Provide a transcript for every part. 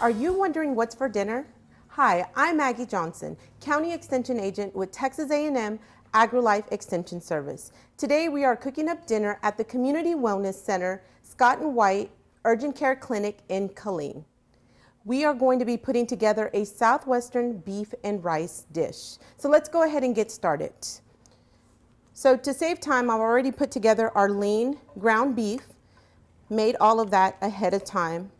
Are you wondering what's for dinner? Hi, I'm Maggie Johnson, County Extension Agent with Texas A&M AgriLife Extension Service. Today we are cooking up dinner at the Community Wellness Center, Scott and White Urgent Care Clinic in Killeen. We are going to be putting together a Southwestern beef and rice dish. So let's go ahead and get started. So to save time, I've already put together our lean ground beef, made all of that ahead of time.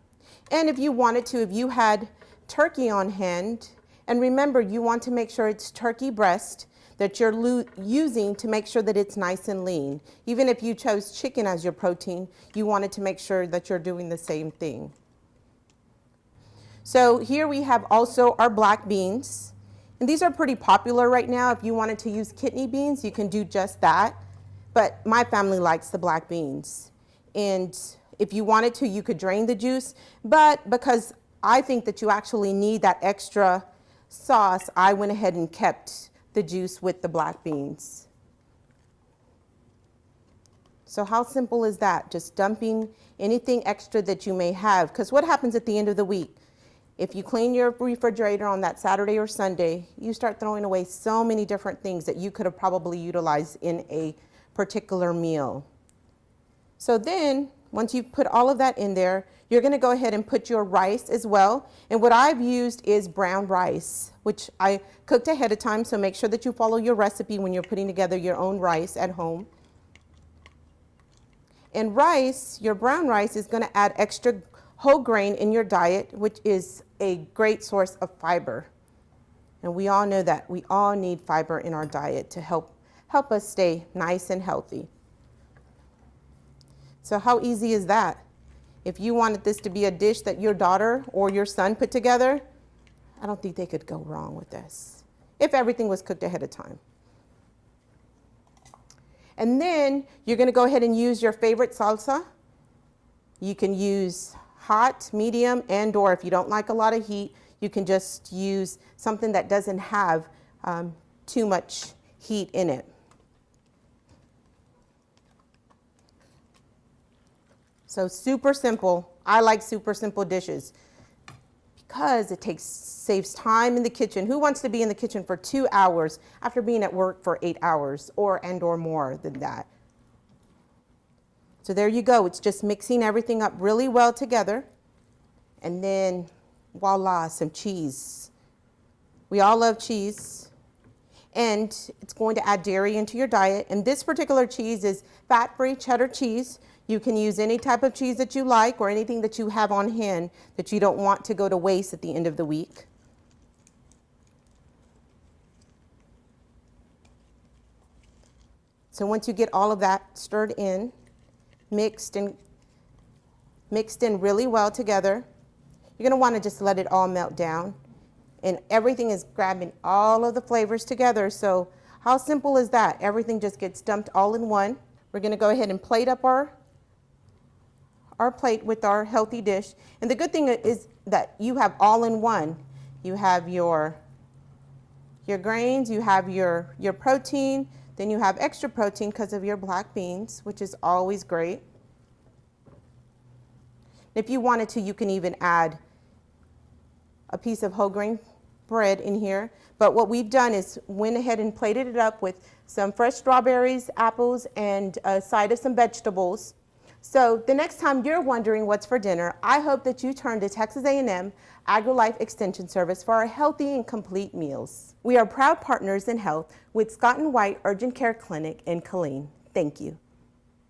And if you wanted to, if you had turkey on hand, and remember, you want to make sure it's turkey breast that you're using to make sure that it's nice and lean. Even if you chose chicken as your protein, you wanted to make sure that you're doing the same thing. So here we have also our black beans. And these are pretty popular right now. If you wanted to use kidney beans, you can do just that. But my family likes the black beans. And if you wanted to, you could drain the juice. But because I think that you actually need that extra sauce, I went ahead and kept the juice with the black beans. So how simple is that? Just dumping anything extra that you may have. Because what happens at the end of the week? If you clean your refrigerator on that Saturday or Sunday, you start throwing away so many different things that you could have probably utilized in a particular meal. So then, once you've put all of that in there, you're going to go ahead and put your rice as well. And what I've used is brown rice, which I cooked ahead of time, so make sure that you follow your recipe when you're putting together your own rice at home. And rice, your brown rice, is going to add extra whole grain in your diet, which is a great source of fiber. And we all know that. We all need fiber in our diet to help us stay nice and healthy. So how easy is that? If you wanted this to be a dish that your daughter or your son put together, I don't think they could go wrong with this, if everything was cooked ahead of time. And then you're going to go ahead and use your favorite salsa. You can use hot, medium, and/or if you don't like a lot of heat, you can just use something that doesn't have too much heat in it. So super simple. I like super simple dishes because it saves time in the kitchen. Who wants to be in the kitchen for 2 hours after being at work for 8 hours or more than that? So there you go. It's just mixing everything up really well together. And then voila, some cheese. We all love cheese. And it's going to add dairy into your diet. And this particular cheese is fat-free cheddar cheese. You can use any type of cheese that you like or anything that you have on hand that you don't want to go to waste at the end of the week. So once you get all of that stirred in, mixed in really well together, you're going to want to just let it all melt down. And everything is grabbing all of the flavors together. So how simple is that? Everything just gets dumped all in one. We're going to go ahead and plate up our plate with our healthy dish. And the good thing is that you have all in one. You have your grains, you have your protein, then you have extra protein because of your black beans, which is always great. If you wanted to, you can even add a piece of whole grain bread in here. But what we've done is went ahead and plated it up with some fresh strawberries, apples, and a side of some vegetables. So the next time you're wondering what's for dinner, I hope that you turn to Texas A&M AgriLife Extension Service for our healthy and complete meals. We are proud partners in health with Scott and White Urgent Care Clinic in Killeen. Thank you.